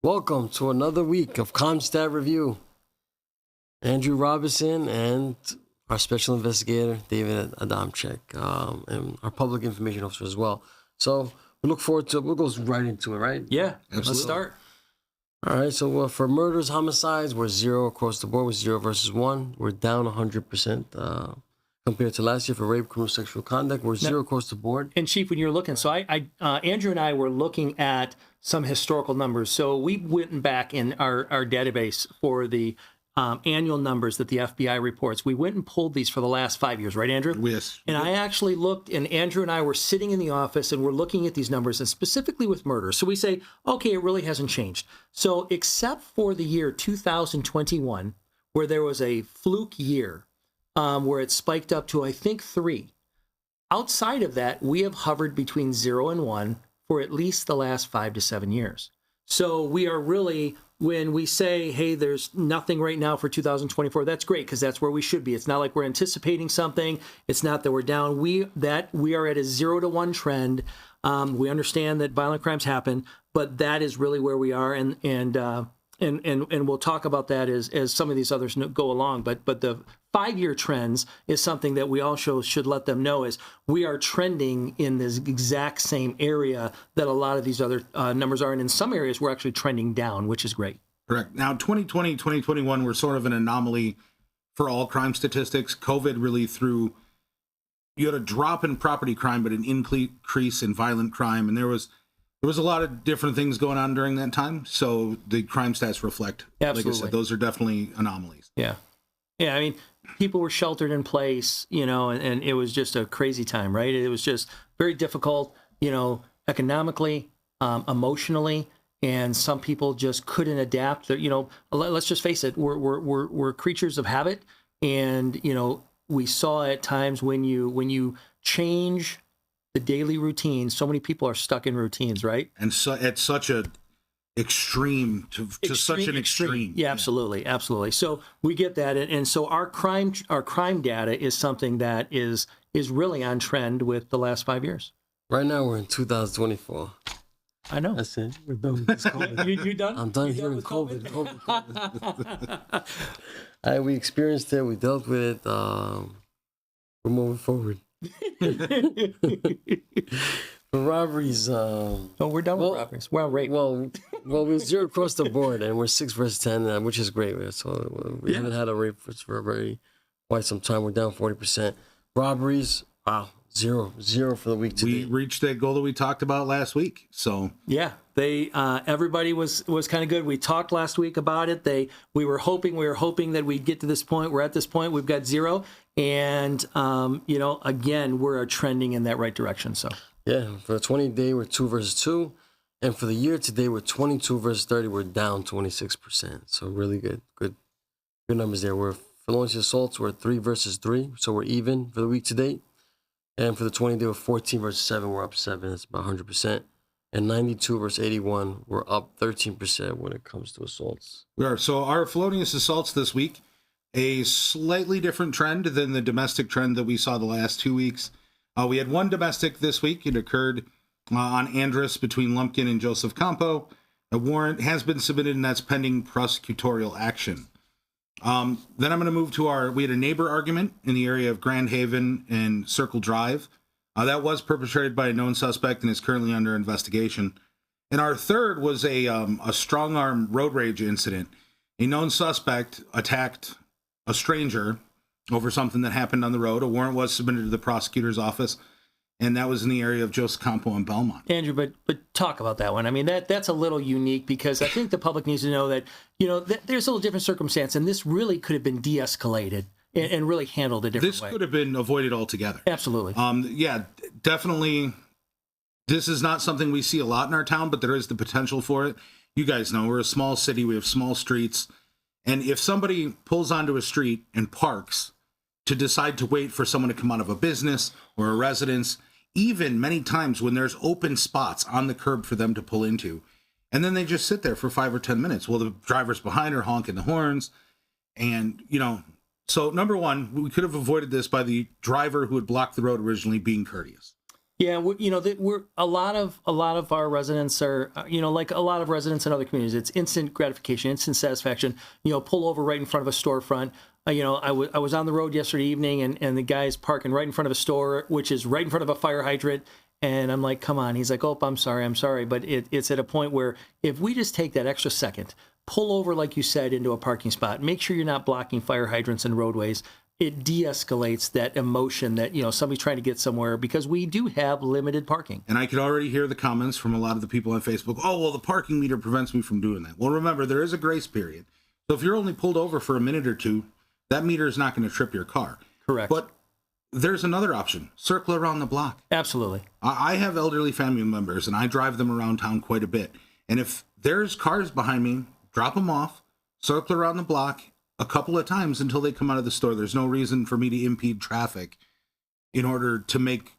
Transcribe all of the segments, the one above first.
Welcome to another week of COMPSTAT Review. Andrew Robinson and our special investigator, David Adamczyk, and our public information officer as well. So we look forward to it. We'll go right into it, right? Yeah, Absolutely. Let's start. All right, so for murders, homicides, we're 0 across the board. We're 0 versus 1. We're down 100% compared to last year. For rape, criminal sexual conduct, we're 0 across the board. And Chief, when you're looking, so Andrew and I were looking at some historical numbers. So we went back in our database for the annual numbers that the FBI reports. We went and pulled these for the last 5 years, right, Andrew? Yes. And I actually looked, and Andrew and I were sitting in the office and we're looking at these numbers, and specifically with murder. So we say, okay, it really hasn't changed. So except for the year 2021, where there was a fluke year where it spiked up to, I think, 3. Outside of that, we have hovered between 0 and 1 for at least the last 5 to 7 years. So we are really, when we say, hey, there's nothing right now for 2024, that's great, because that's where we should be. It's not like we're anticipating something. It's not that we're down. We are at a 0 to 1 trend. We understand that violent crimes happen, but that is really where we are. And we'll talk about that as some of these others go along. But the 5-year trends is something that we also should let them know is we are trending in this exact same area that a lot of these other numbers are. And in some areas, we're actually trending down, which is great. Correct. Now, 2020, 2021 were sort of an anomaly for all crime statistics. COVID really threw, you had a drop in property crime, but an increase in violent crime. And there was a lot of different things going on during that time. So the crime stats reflect, Absolutely. like I said, those are definitely anomalies. Yeah. Yeah. I mean, people were sheltered in place, and it was just a crazy time, right? It was just very difficult, economically, emotionally, and some people just couldn't adapt. Let's just face it, we're creatures of habit. And, we saw at times when you change the daily routine, so many people are stuck in routines, right? And so at such a extreme to such an extreme. Yeah, absolutely. So we get that. And so our crime data is something that is really on trend with the last 5 years. Right now, we're in 2024. I know. That's it. We're done with this COVID. You done? I'm done hearing COVID. We experienced it. We dealt with it. We're moving forward. For robberies, we're done with robberies. Well, rape. Well, we're 0 across the board, and we're 6 versus 10, which is great. So we haven't had a rape for quite some time. We're down 40%. Robberies, wow, 0 for the week today. We reached that goal that we talked about last week. So yeah, everybody was kind of good. We talked last week about it. We were hoping that we'd get to this point. We're at this point. We've got 0, and again, we're trending in that right direction. So. Yeah, for the 20-day, we're 2 versus 2. And for the year today, we're 22 versus 30. We're down 26%. So really good numbers there. We're felonious assaults, we're 3 versus 3. So we're even for the week to date. And for the 20-day, we're 14 versus 7. We're up 7. That's about 100%. And 92 versus 81, we're up 13% when it comes to assaults. We are. So our felonious assaults this week, a slightly different trend than the domestic trend that we saw the last 2 weeks. We had one domestic this week. It occurred on Andrus between Lumpkin and Joseph Campo. A warrant has been submitted, and that's pending prosecutorial action. Then I'm going to move to we had a neighbor argument in the area of Grand Haven and Circle Drive. That was perpetrated by a known suspect and is currently under investigation. And our third was a strong-arm road rage incident. A known suspect attacked a stranger over something that happened on the road. A warrant was submitted to the prosecutor's office, and that was in the area of Joseph Campo and Belmont. Andrew, but talk about that one. I mean, that's a little unique because I think the public needs to know that, there's a little different circumstance, and this really could have been de-escalated and really handled a different way. This could have been avoided altogether. Absolutely. Yeah, definitely. This is not something we see a lot in our town, but there is the potential for it. You guys know we're a small city. We have small streets. And if somebody pulls onto a street and parks to decide to wait for someone to come out of a business or a residence, even many times when there's open spots on the curb for them to pull into, and then they just sit there for 5 or 10 minutes. Well, the drivers behind are honking the horns. And, so number one, we could have avoided this by the driver who had blocked the road originally being courteous. Yeah, we're a lot of our residents are, like a lot of residents in other communities. It's instant gratification, instant satisfaction. Pull over right in front of a storefront. I was on the road yesterday evening, and the guy's parking right in front of a store, which is right in front of a fire hydrant. And I'm like, come on. He's like, oh, I'm sorry. But it's at a point where if we just take that extra second, pull over, like you said, into a parking spot, make sure you're not blocking fire hydrants and roadways. It de-escalates that emotion that, somebody's trying to get somewhere, because we do have limited parking. And I could already hear the comments from a lot of the people on Facebook. Oh, well, the parking meter prevents me from doing that. Well, remember, there is a grace period. So if you're only pulled over for a minute or two, that meter is not going to trip your car. Correct. But there's another option. Circle around the block. Absolutely. I have elderly family members, and I drive them around town quite a bit. And if there's cars behind me, drop them off, circle around the block a couple of times until they come out of the store. There's no reason for me to impede traffic in order to make,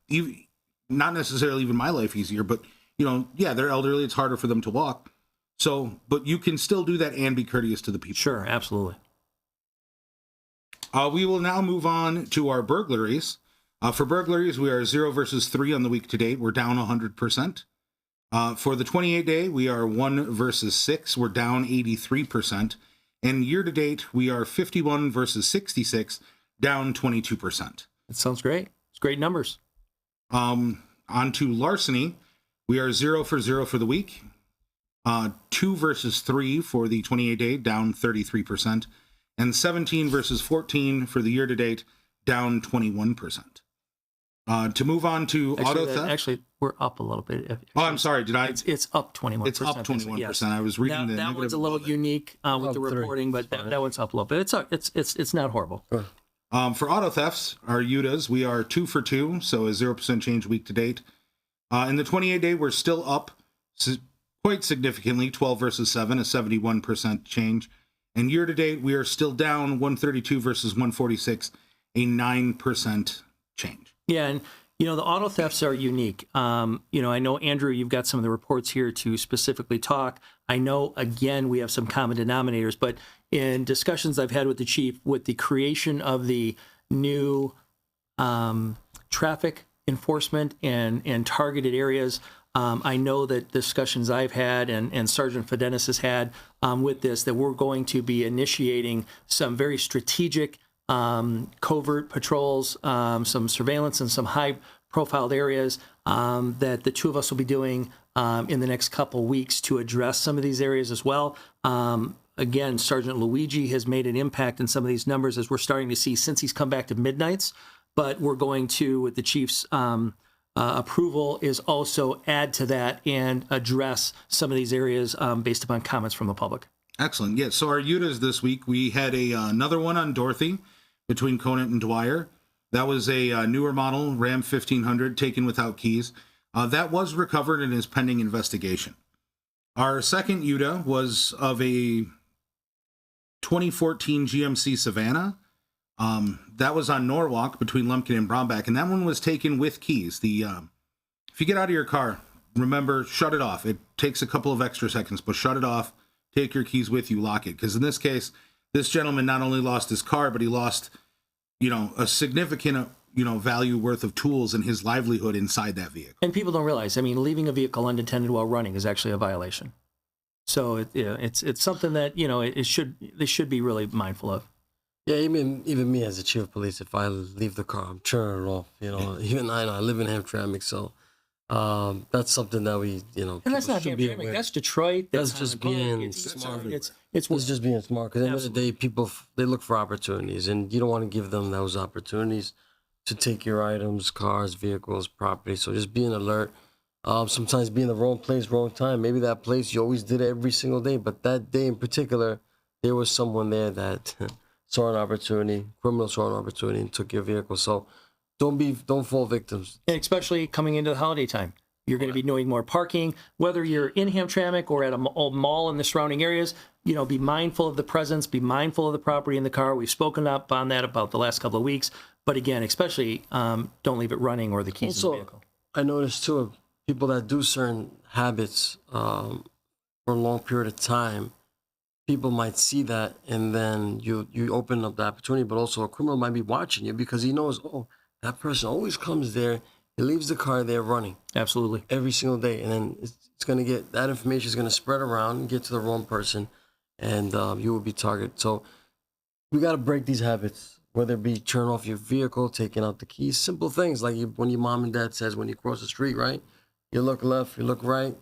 even, not necessarily even my life easier, but, yeah, they're elderly. It's harder for them to walk. So, but you can still do that and be courteous to the people. Sure, absolutely. We will now move on to our burglaries. For burglaries, we are 0 versus 3 on the week to date. We're down 100%. For the 28-day, we are 1 versus 6. We're down 83%. And year-to-date, we are 51 versus 66, down 22%. That sounds great. It's great numbers. On to larceny. We are 0 for 0 for the week. 2 versus 3 for the 28-day, down 33%. And 17 versus 14 for the year-to-date, down 21%. To move on to auto theft. Actually, we're up a little bit. I'm sorry. Did I? It's up 21%. It's up 21%. Yes. I was reading the that negative. one's a little unique with the reporting, but that one's up a little bit. It's not horrible. For auto thefts, our UTAs, we are 2 for 2, so a 0% change week to date. In the 28-day, we're still up quite significantly, 12 versus 7, a 71% change. And year to date, we are still down 132 versus 146, a 9% change. Yeah, and the auto thefts are unique. I know, Andrew, you've got some of the reports here to specifically talk. I know, again, we have some common denominators, but in discussions I've had with the chief, with the creation of the new traffic enforcement and targeted areas, I know that discussions I've had and Sergeant Fidenis has had with this, that we're going to be initiating some very strategic covert patrols, some surveillance in some high-profiled areas that the two of us will be doing in the next couple weeks to address some of these areas as well. Again, Sergeant Luigi has made an impact in some of these numbers, as we're starting to see since he's come back to midnights. But we're going to, with the chief's approval, is also add to that and address some of these areas based upon comments from the public. Excellent. Yeah, so our UTAs this week, we had another one on Dorothy between Conant and Dwyer. That was a newer model, Ram 1500, taken without keys. That was recovered and is pending investigation. Our second UTA was of a 2014 GMC Savannah. That was on Norwalk between Lumpkin and Brombach, and that one was taken with keys. If you get out of your car, remember, shut it off. It takes a couple of extra seconds, but shut it off, take your keys with you, lock it. Because in this case, this gentleman not only lost his car, but he lost, a significant, value worth of tools and his livelihood inside that vehicle. And people don't realize, leaving a vehicle unattended while running is actually a violation. So it's something that, they should be really mindful of. Yeah, even me as a chief of police, if I leave the car, I'm turning it off. Even I live in Hamtramck, so that's something that we, And that's not Hamtramck. That's Detroit. That's just being smart. It's just being smart. Because at the end of the day, people, they look for opportunities, and you don't want to give them those opportunities to take your items, cars, vehicles, property. So just being alert. Sometimes be in the wrong place, wrong time. Maybe that place you always did it every single day, but that day in particular, there was someone there that saw an opportunity, criminals saw an opportunity and took your vehicle. So don't fall victims. And especially coming into the holiday time. You're going to be doing more parking, whether you're in Hamtramck or at a mall in the surrounding areas. Be mindful of the presence, be mindful of the property in the car. We've spoken up on that about the last couple of weeks. But again, especially don't leave it running or the keys in the vehicle. I noticed too, people that do certain habits for a long period of time, people might see that, and then you open up the opportunity, but also a criminal might be watching you because he knows, oh, that person always comes there It leaves the car there running Absolutely. every single day, and then it's going to get that information is going to spread around and get to the wrong person, and you will be targeted. So we got to break these habits, whether it be turn off your vehicle, taking out the keys, simple things like when your mom and dad says when you cross the street, right? You look left, you look right.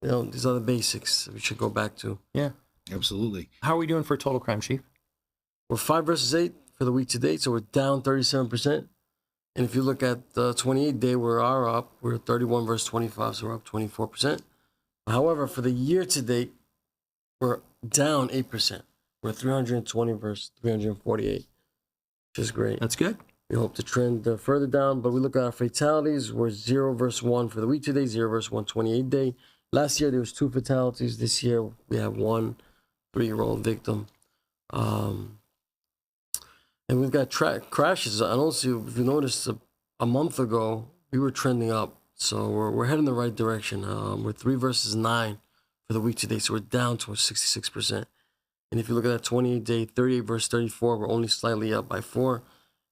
You know, these are the basics we should go back to. Yeah. Absolutely. How are we doing for total crime, Chief? We're 5 versus 8 for the week to date, so we're down 37%. And if you look at the 28 day, we are up. We're 31 versus 25, so we're up 24%. However, for the year to date, we're down 8%. We're 320 versus 348, which is great. That's good. We hope to trend further down, but we look at our fatalities. We're 0 versus 1 for the week to date, 0 versus 1, 28 day. Last year, there was 2 fatalities. This year, we have 1 3-year-old victim. And we've got crashes. I don't see if you noticed a month ago we were trending up, so we're heading the right direction. We're 3 versus 9 for the week today, so we're down to 66%. And if you look at that 28 day, 38 versus 34, we're only slightly up by 4.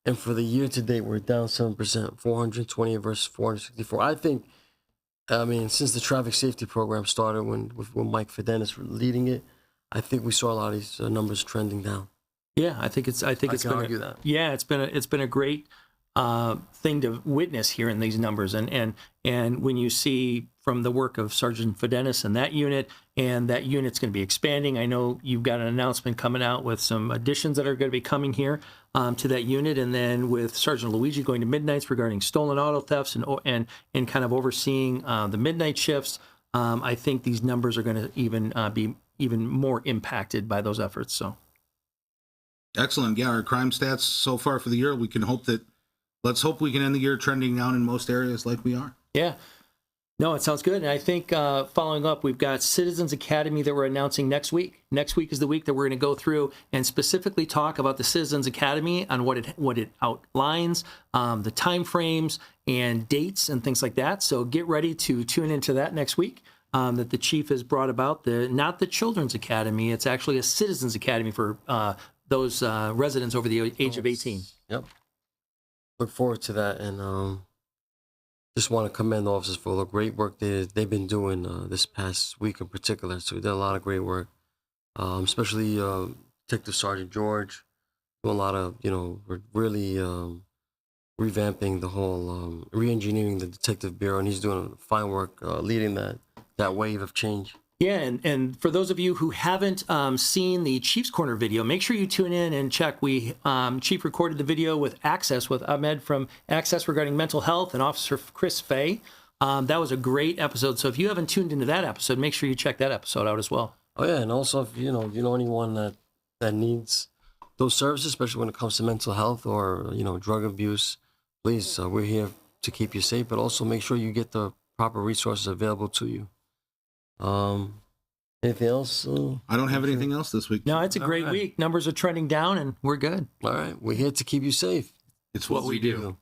And for the year to date, we're down 7%, 428 versus 464. I mean, since the traffic safety program started with Mike Fidenis leading it, I think we saw a lot of these numbers trending down. Yeah, I think it's can argue that. Yeah, it's been a great thing to witness here in these numbers, and when you see from the work of Sergeant Fidenis and that unit's going to be expanding. I know you've got an announcement coming out with some additions that are going to be coming here to that unit, and then with Sergeant Luigi going to midnights regarding stolen auto thefts and kind of overseeing the midnight shifts. I think these numbers are going to be even more impacted by those efforts. So. Excellent. Yeah, our crime stats so far for the year, let's hope we can end the year trending down in most areas like we are. Yeah. No, it sounds good. And I think following up, we've got Citizens Academy that we're announcing next week. Next week is the week that we're going to go through and specifically talk about the Citizens Academy on what it outlines, the time frames and dates and things like that. So get ready to tune into that next week. That the chief has brought about, not the Children's Academy. It's actually a Citizens Academy for those residents over the age of 18. Yep. Look forward to that, and just want to commend the officers for the great work they've been doing this past week in particular. So we did a lot of great work, especially Detective Sergeant George, doing a lot of, we're really revamping the whole, re-engineering the Detective Bureau, and he's doing fine work leading that wave of change. Yeah, and for those of you who haven't seen the Chief's Corner video, make sure you tune in and check. Chief recorded the video with Access, with Ahmed from Access regarding mental health and Officer Chris Fay. That was a great episode. So if you haven't tuned into that episode, make sure you check that episode out as well. Oh yeah, and also if you know anyone that needs those services, especially when it comes to mental health or drug abuse, please, we're here to keep you safe, but also make sure you get the proper resources available to you. Anything else? I don't have anything else this week. No, it's a great week. Numbers are trending down, and we're good. All right. We're here to keep you safe. It's what we do.